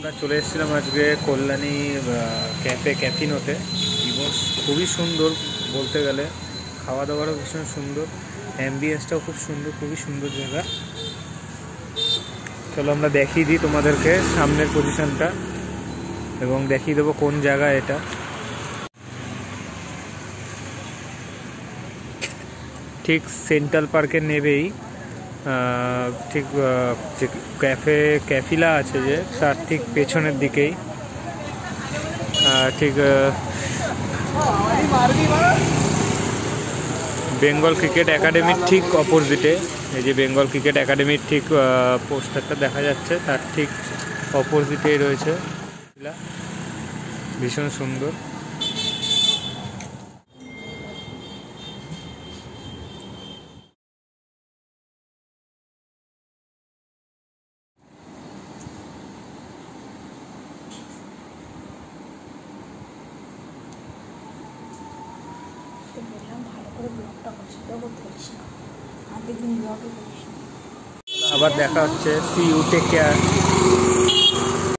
আমরা চলে এসেছিলাম আজকে কল্যাণী ক্যাফিনোতে। খুবই সুন্দর বলতে গেলে, খাওয়া দাওয়ারও ভীষণ সুন্দর, অ্যাম্বিয়েন্সটাও খুব সুন্দর, খুবই সুন্দর জায়গা। চলো আমরা দেখিয়ে দিই তোমাদেরকে সামনের পজিশনটা এবং দেখিয়ে দেবো কোন জায়গা এটা। ঠিক সেন্ট্রাল পার্কের নেবেই ঠিক যে ক্যাফিলা আছে যে তার ঠিক পেছনের দিকেই ঠিক বেঙ্গল ক্রিকেট একাডেমির ঠিক অপোজিটে, এই যে বেঙ্গল ক্রিকেট একাডেমির ঠিক পোস্টারটা দেখা যাচ্ছে তার ঠিক অপোজিটেই রয়েছে। ভীষণ সুন্দর। আবার দেখা হচ্ছে। See you, take care.